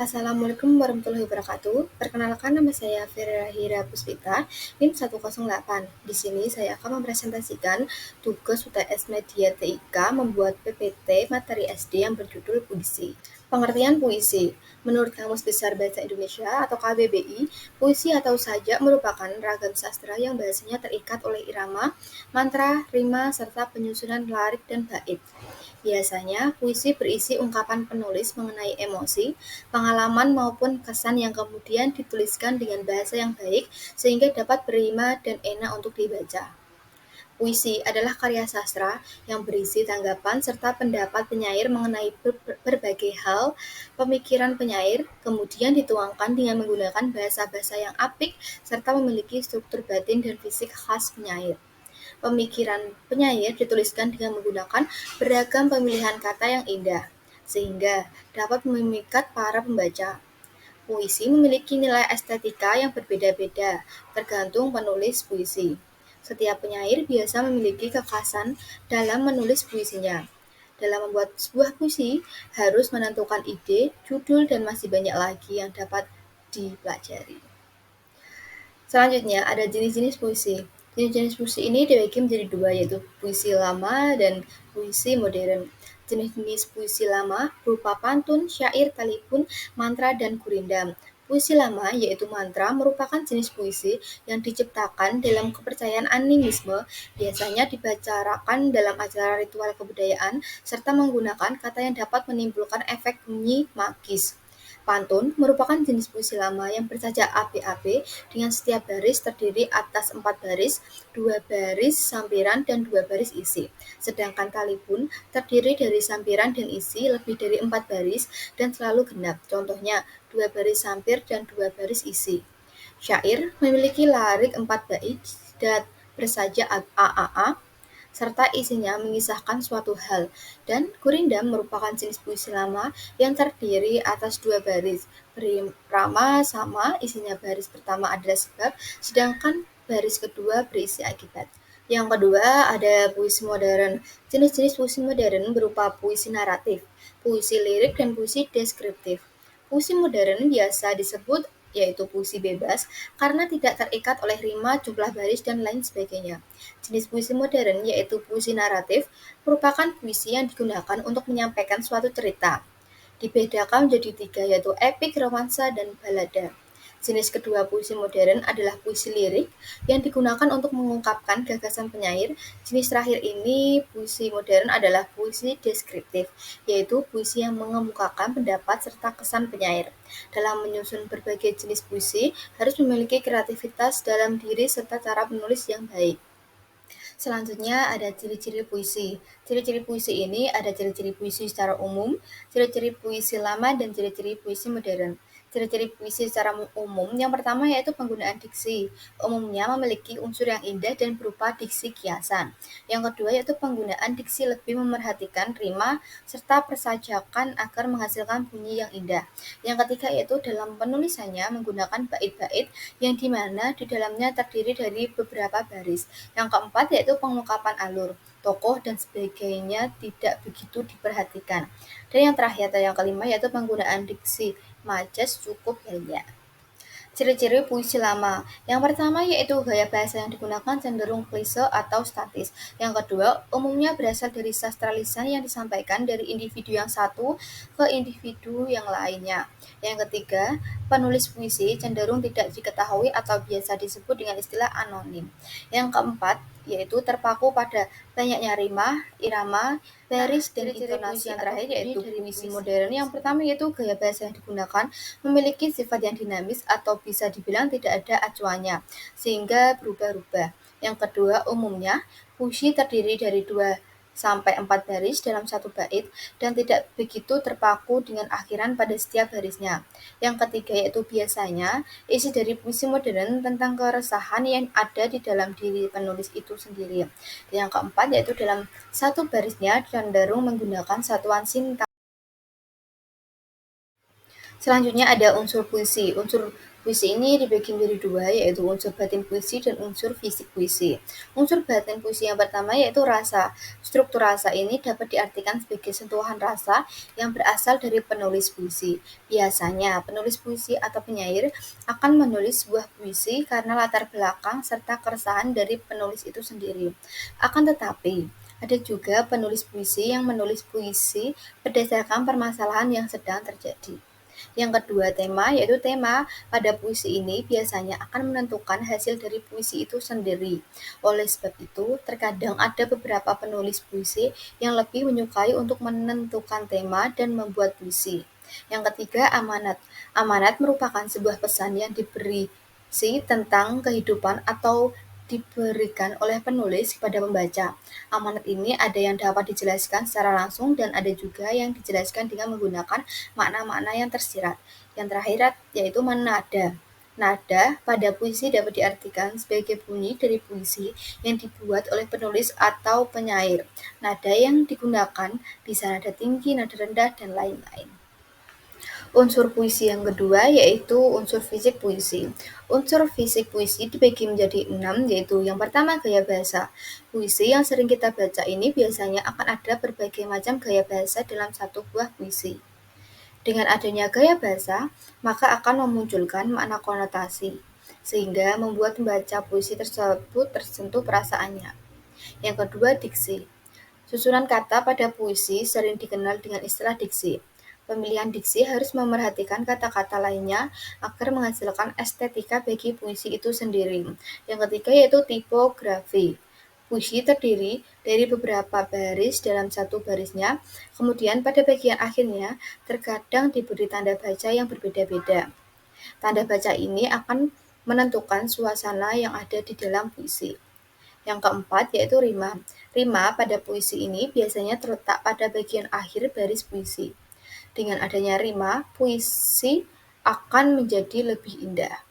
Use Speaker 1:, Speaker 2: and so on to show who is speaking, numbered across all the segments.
Speaker 1: Assalamualaikum warahmatullahi wabarakatuh. Perkenalkan, nama saya Firahira Puspita, NIM 108. Di sini saya akan mempresentasikan tugas UTS Media TIK membuat PPT materi SD yang berjudul Puisi. Pengertian puisi. Menurut Kamus Besar Bahasa Indonesia atau KBBI, puisi atau sajak merupakan ragam sastra yang bahasanya terikat oleh irama, mantra, rima, serta penyusunan larik dan bait. Biasanya, puisi berisi ungkapan penulis mengenai emosi, pengalaman maupun kesan yang kemudian dituliskan dengan bahasa yang baik sehingga dapat berima dan enak untuk dibaca. Puisi adalah karya sastra yang berisi tanggapan serta pendapat penyair mengenai berbagai hal pemikiran penyair, kemudian dituangkan dengan menggunakan bahasa-bahasa yang apik serta memiliki struktur batin dan fisik khas penyair. Pemikiran penyair dituliskan dengan menggunakan beragam pemilihan kata yang indah, sehingga dapat memikat para pembaca. Puisi memiliki nilai estetika yang berbeda-beda, tergantung penulis puisi. Setiap penyair biasa memiliki kekhasan dalam menulis puisinya. Dalam membuat sebuah puisi, harus menentukan ide, judul, dan masih banyak lagi yang dapat dipelajari. Selanjutnya, ada jenis-jenis puisi. Jenis-jenis puisi ini dibagi menjadi dua, yaitu puisi lama dan puisi modern. Jenis-jenis puisi lama berupa pantun, syair, talipun, mantra, dan gurindam. Puisi lama, yaitu mantra, merupakan jenis puisi yang diciptakan dalam kepercayaan animisme, biasanya dibicarakan dalam acara ritual kebudayaan, serta menggunakan kata yang dapat menimbulkan efek bunyi magis. Pantun merupakan jenis puisi lama yang bersajak ape-ape dengan setiap baris terdiri atas 4 baris, 2 baris sampiran, dan 2 baris isi. Sedangkan talipun terdiri dari sampiran dan isi lebih dari 4 baris dan selalu genap. Contohnya 2 baris sampir dan 2 baris isi. Syair memiliki larik 4 bait dan bersajak AAA serta isinya mengisahkan suatu hal, dan gurindam merupakan jenis puisi lama yang terdiri atas 2 baris, berirama sama, isinya baris pertama adalah sebab, sedangkan baris kedua berisi akibat. Yang kedua ada puisi modern. Jenis-jenis puisi modern berupa puisi naratif, puisi lirik, dan puisi deskriptif. Puisi modern biasa disebut yaitu puisi bebas karena tidak terikat oleh rima, jumlah baris, dan lain sebagainya. Jenis puisi modern yaitu puisi naratif merupakan puisi yang digunakan untuk menyampaikan suatu cerita. Dibedakan menjadi 3 yaitu epik, romansa, dan balada. Jenis kedua puisi modern adalah puisi lirik yang digunakan untuk mengungkapkan gagasan penyair. Jenis terakhir ini puisi modern adalah puisi deskriptif, yaitu puisi yang mengemukakan pendapat serta kesan penyair. Dalam menyusun berbagai jenis puisi, harus memiliki kreativitas dalam diri serta cara menulis yang baik. Selanjutnya ada ciri-ciri puisi. Ciri-ciri puisi ini ada ciri-ciri puisi secara umum, ciri-ciri puisi lama, dan ciri-ciri puisi modern. Ciri-ciri puisi secara umum yang pertama yaitu penggunaan diksi. Umumnya memiliki unsur yang indah dan berupa diksi kiasan. Yang kedua yaitu penggunaan diksi lebih memerhatikan rima serta persajakan agar menghasilkan bunyi yang indah. Yang ketiga yaitu dalam penulisannya menggunakan bait-bait yang dimana di dalamnya terdiri dari beberapa baris. Yang keempat yaitu pengungkapan alur, tokoh, dan sebagainya tidak begitu diperhatikan. Dan yang terakhir atau yang kelima yaitu penggunaan diksi majas cukup banyak. Ciri-ciri puisi lama. Yang pertama yaitu gaya bahasa yang digunakan cenderung klise atau statis. Yang kedua, umumnya berasal dari sastra lisan yang disampaikan dari individu yang satu ke individu yang lainnya. Yang ketiga, penulis puisi cenderung tidak diketahui atau biasa disebut dengan istilah anonim. Yang keempat, yaitu terpaku pada banyaknya rima, irama, baris, dan intonasi. Yang terakhir yaitu puisi modern. Yang pertama yaitu gaya bahasa yang digunakan memiliki sifat yang dinamis atau bisa dibilang tidak ada acuannya, sehingga berubah-ubah. Yang kedua, umumnya puisi terdiri dari 2 sampai 4 baris dalam satu bait dan tidak begitu terpaku dengan akhiran pada setiap barisnya. Yang ketiga yaitu biasanya isi dari puisi modern tentang keresahan yang ada di dalam diri penulis itu sendiri. Yang keempat yaitu dalam satu barisnya cenderung menggunakan satuan sintaks. Selanjutnya ada unsur puisi. Unsur puisi ini dibagi menjadi dua, yaitu unsur batin puisi dan unsur fisik puisi. Unsur batin puisi yang pertama yaitu rasa. Struktur rasa ini dapat diartikan sebagai sentuhan rasa yang berasal dari penulis puisi. Biasanya, penulis puisi atau penyair akan menulis sebuah puisi karena latar belakang serta keresahan dari penulis itu sendiri. Akan tetapi, ada juga penulis puisi yang menulis puisi berdasarkan permasalahan yang sedang terjadi. Yang kedua tema, yaitu tema pada puisi ini biasanya akan menentukan hasil dari puisi itu sendiri. Oleh sebab itu, terkadang ada beberapa penulis puisi yang lebih menyukai untuk menentukan tema dan membuat puisi. Yang ketiga, amanat. Amanat merupakan sebuah pesan yang diberi tentang kehidupan atau diberikan oleh penulis kepada pembaca. Amanat ini ada yang dapat dijelaskan secara langsung dan ada juga yang dijelaskan dengan menggunakan makna-makna yang tersirat. Yang terakhir yaitu nada. Nada pada puisi dapat diartikan sebagai bunyi dari puisi yang dibuat oleh penulis atau penyair. Nada yang digunakan bisa nada tinggi, nada rendah, dan lain-lain. Unsur puisi yang kedua yaitu unsur fisik puisi. Unsur fisik puisi dibagi menjadi 6, yaitu yang pertama gaya bahasa. Puisi yang sering kita baca ini biasanya akan ada berbagai macam gaya bahasa dalam satu buah puisi. Dengan adanya gaya bahasa, maka akan memunculkan makna konotasi, sehingga membuat pembaca puisi tersebut tersentuh perasaannya. Yang kedua, diksi. Susunan kata pada puisi sering dikenal dengan istilah diksi. Pemilihan diksi harus memerhatikan kata-kata lainnya agar menghasilkan estetika bagi puisi itu sendiri. Yang ketiga yaitu tipografi. Puisi terdiri dari beberapa baris dalam satu barisnya, kemudian pada bagian akhirnya terkadang diberi tanda baca yang berbeda-beda. Tanda baca ini akan menentukan suasana yang ada di dalam puisi. Yang keempat yaitu rima. Rima pada puisi ini biasanya terletak pada bagian akhir baris puisi. Dengan adanya rima, puisi akan menjadi lebih indah.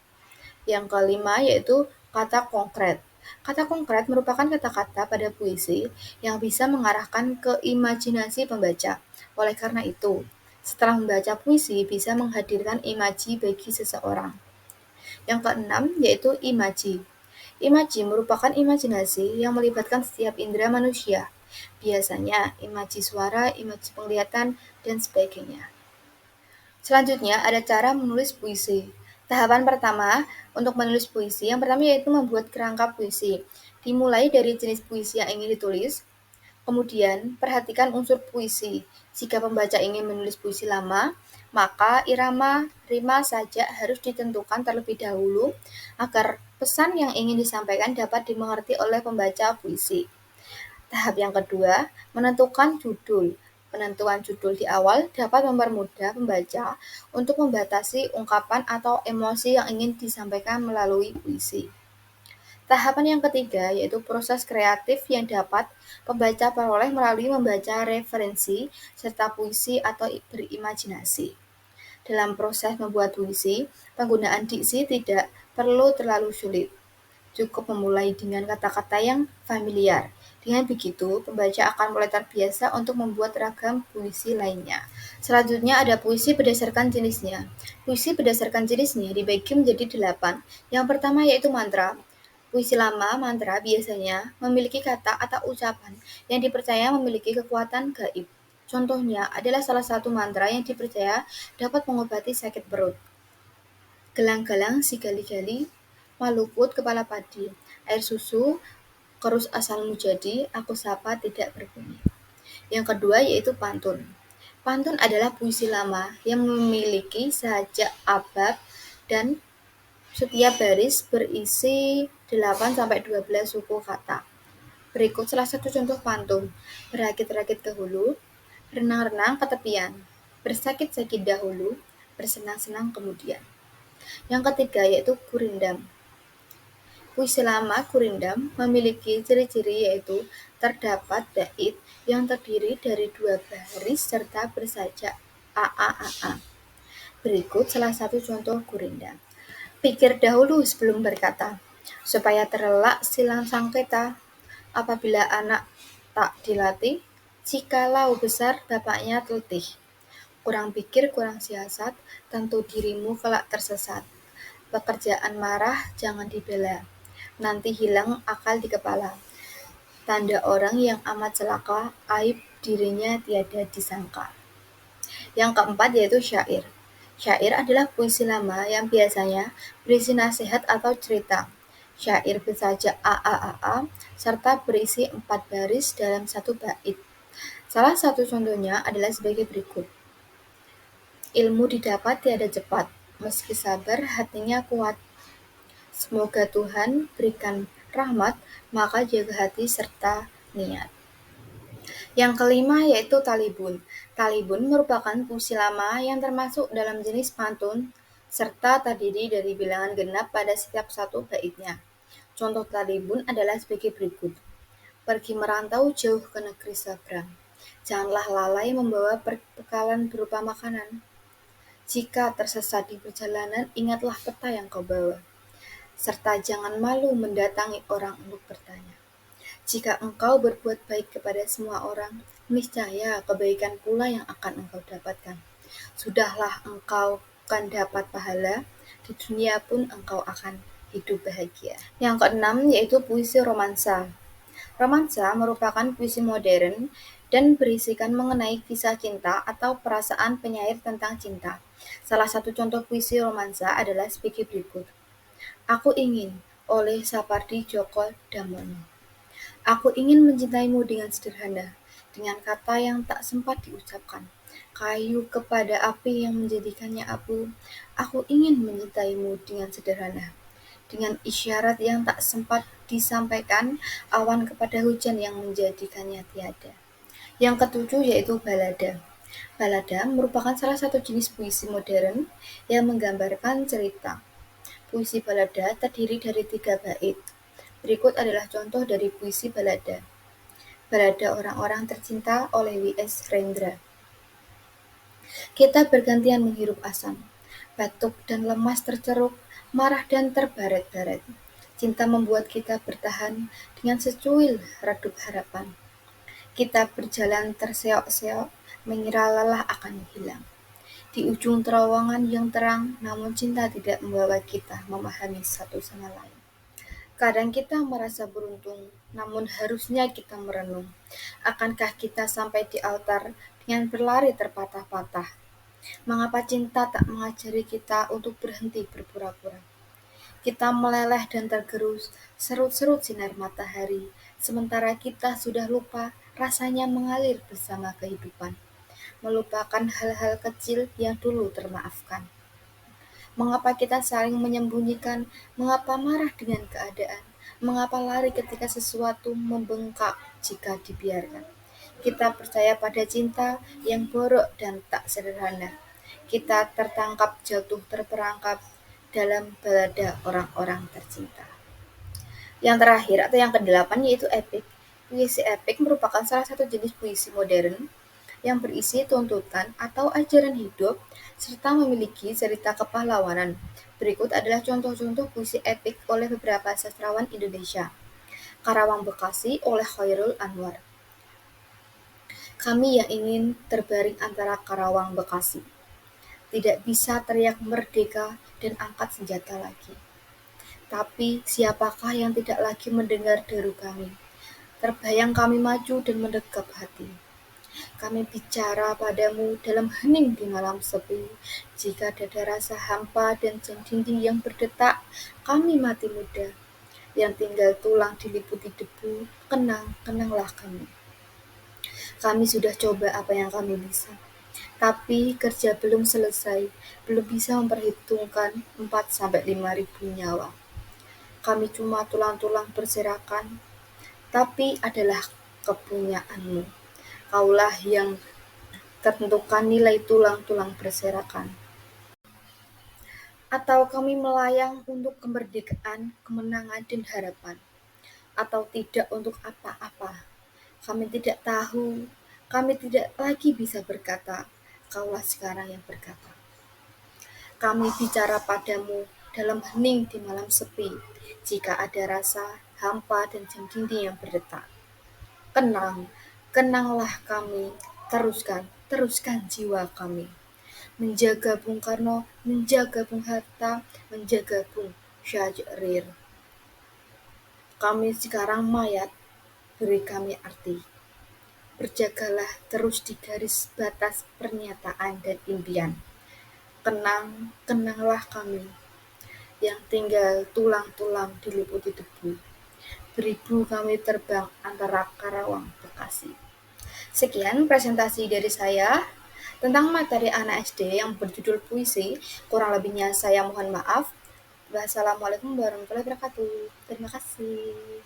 Speaker 1: Yang kelima yaitu kata konkret. Kata konkret merupakan kata-kata pada puisi yang bisa mengarahkan ke imajinasi pembaca. Oleh karena itu, setelah membaca puisi bisa menghadirkan imaji bagi seseorang. Yang keenam yaitu imaji. Imaji merupakan imajinasi yang melibatkan setiap indera manusia. Biasanya imaji suara, imaji penglihatan, dan sebagainya. Selanjutnya ada cara menulis puisi. Tahapan pertama untuk menulis puisi, yang pertama yaitu membuat kerangka puisi. Dimulai dari jenis puisi yang ingin ditulis, kemudian perhatikan unsur puisi. Jika pembaca ingin menulis puisi lama, maka irama rima saja harus ditentukan terlebih dahulu agar pesan yang ingin disampaikan dapat dimengerti oleh pembaca puisi. Tahap yang kedua, menentukan judul. Penentuan judul di awal dapat mempermudah pembaca untuk membatasi ungkapan atau emosi yang ingin disampaikan melalui puisi. Tahapan yang ketiga yaitu proses kreatif yang dapat pembaca peroleh melalui membaca referensi serta puisi atau berimajinasi. Dalam proses membuat puisi, penggunaan diksi tidak perlu terlalu sulit. Cukup memulai dengan kata-kata yang familiar. Dengan begitu, pembaca akan mulai terbiasa untuk membuat ragam puisi lainnya. Selanjutnya ada puisi berdasarkan jenisnya. Puisi berdasarkan jenisnya dibagi menjadi 8. Yang pertama yaitu mantra. Puisi lama mantra biasanya memiliki kata atau ucapan yang dipercaya memiliki kekuatan gaib. Contohnya adalah salah satu mantra yang dipercaya dapat mengobati sakit perut. Gelang-gelang si gali-gali, maluput kepala padi, air susu, kerus asalmu jadi, aku sapa tidak berbunyi. Yang kedua yaitu pantun. Pantun adalah puisi lama yang memiliki sajak abad dan setiap baris berisi 8-12 suku kata. Berikut salah satu contoh pantun. Berakit-rakit ke hulu, renang-renang ke tepian, bersakit-sakit dahulu, bersenang-senang kemudian. Yang ketiga yaitu gurindam. Puisi lama gurindam memiliki ciri-ciri yaitu terdapat bait yang terdiri dari 2 baris serta bersajak a. Berikut salah satu contoh gurindam. Pikir dahulu sebelum berkata, supaya terelak silang sangketa. Apabila anak tak dilatih, jikalau besar bapaknya telitih. Kurang pikir, kurang siasat, tentu dirimu kelak tersesat. Pekerjaan marah jangan dibela, nanti hilang akal di kepala. Tanda orang yang amat celaka, aib dirinya tiada disangka. Yang keempat yaitu syair. Syair adalah puisi lama yang biasanya berisi nasihat atau cerita. Syair bersajak a serta berisi 4 baris dalam satu bait. Salah satu contohnya adalah sebagai berikut. Ilmu didapat tiada cepat, meski sabar hatinya kuat. Semoga Tuhan berikan rahmat, maka jaga hati serta niat. Yang kelima yaitu talibun. Talibun merupakan puisi lama yang termasuk dalam jenis pantun serta terdiri dari bilangan genap pada setiap satu baitnya. Contoh talibun adalah sebagai berikut. Pergi merantau jauh ke negeri seberang. Janganlah lalai membawa perbekalan berupa makanan. Jika tersesat di perjalanan, ingatlah peta yang kau bawa. Serta jangan malu mendatangi orang untuk bertanya. Jika engkau berbuat baik kepada semua orang, niscaya kebaikan pula yang akan engkau dapatkan. Sudahlah engkau akan dapat pahala, di dunia pun engkau akan hidup bahagia. Yang keenam yaitu puisi romansa. Romansa merupakan puisi modern dan berisikan mengenai kisah cinta atau perasaan penyair tentang cinta. Salah satu contoh puisi romansa adalah sebagai berikut. Aku ingin oleh Sapardi Djoko Damono. Aku ingin mencintaimu dengan sederhana, dengan kata yang tak sempat diucapkan. Kayu kepada api yang menjadikannya abu. Aku ingin mencintaimu dengan sederhana, dengan isyarat yang tak sempat disampaikan, awan kepada hujan yang menjadikannya tiada. Yang ketujuh yaitu balada. Balada merupakan salah satu jenis puisi modern yang menggambarkan cerita. Puisi balada terdiri dari 3 bait. Berikut adalah contoh dari puisi balada. Balada Orang-orang Tercinta oleh W.S. Rendra. Kita bergantian menghirup asam, batuk dan lemas terceruk, marah dan terbaret-baret. Cinta membuat kita bertahan dengan secuil redup harapan. Kita berjalan terseok-seok, mengira lelah akan hilang. Di ujung terowongan yang terang, namun cinta tidak membawa kita memahami satu sama lain. Kadang kita merasa beruntung, namun harusnya kita merenung. Akankah kita sampai di altar dengan berlari terpatah-patah? Mengapa cinta tak mengajari kita untuk berhenti berpura-pura? Kita meleleh dan tergerus, serut-serut sinar matahari, sementara kita sudah lupa rasanya mengalir bersama kehidupan, melupakan hal-hal kecil yang dulu termaafkan. Mengapa kita saling menyembunyikan? Mengapa marah dengan keadaan? Mengapa lari ketika sesuatu membengkak jika dibiarkan? Kita percaya pada cinta yang borok dan tak sederhana. Kita tertangkap jatuh terperangkap dalam balada orang-orang tercinta. Yang terakhir atau yang kedelapan yaitu epik. Puisi epik merupakan salah satu jenis puisi modern yang berisi tuntutan atau ajaran hidup serta memiliki cerita kepahlawanan. Berikut adalah contoh-contoh puisi epik oleh beberapa sastrawan Indonesia. Karawang Bekasi oleh Khairul Anwar. Kami yang ingin terbaring antara Karawang Bekasi, tidak bisa teriak merdeka dan angkat senjata lagi. Tapi siapakah yang tidak lagi mendengar deru kami? Terbayang kami maju dan mendekap hati. Kami bicara padamu dalam hening di malam sepi. Jika dada rasa hampa dan jam dinding yang berdetak, kami mati muda. Yang tinggal tulang diliputi debu, kenang-kenanglah kami. Kami sudah coba apa yang kami bisa. Tapi kerja belum selesai, belum bisa memperhitungkan 4-5 ribu nyawa. Kami cuma tulang-tulang berserakan, tapi adalah kepunyaanmu. Kaulah yang tentukan nilai tulang-tulang berserakan. Atau kami melayang untuk kemerdekaan, kemenangan, dan harapan? Atau tidak untuk apa-apa? Kami tidak tahu, kami tidak lagi bisa berkata, Kaulah sekarang yang berkata. Kami bicara padamu dalam hening di malam sepi, jika ada rasa, hampa, dan jam dinding yang berdetak. Kenang, kenanglah kami, teruskan, teruskan jiwa kami. Menjaga Bung Karno, menjaga Bung Hatta, menjaga Bung Syahrir. Kami sekarang mayat, beri kami arti. Berjagalah terus di garis batas pernyataan dan impian. Kenang, kenanglah kami, yang tinggal tulang-tulang diliputi debu. Beribu kami terbang antara Karawang, Bekasi. Sekian presentasi dari saya tentang materi anak SD yang berjudul puisi. Kurang lebihnya saya mohon maaf. Wassalamualaikum warahmatullahi wabarakatuh. Terima kasih.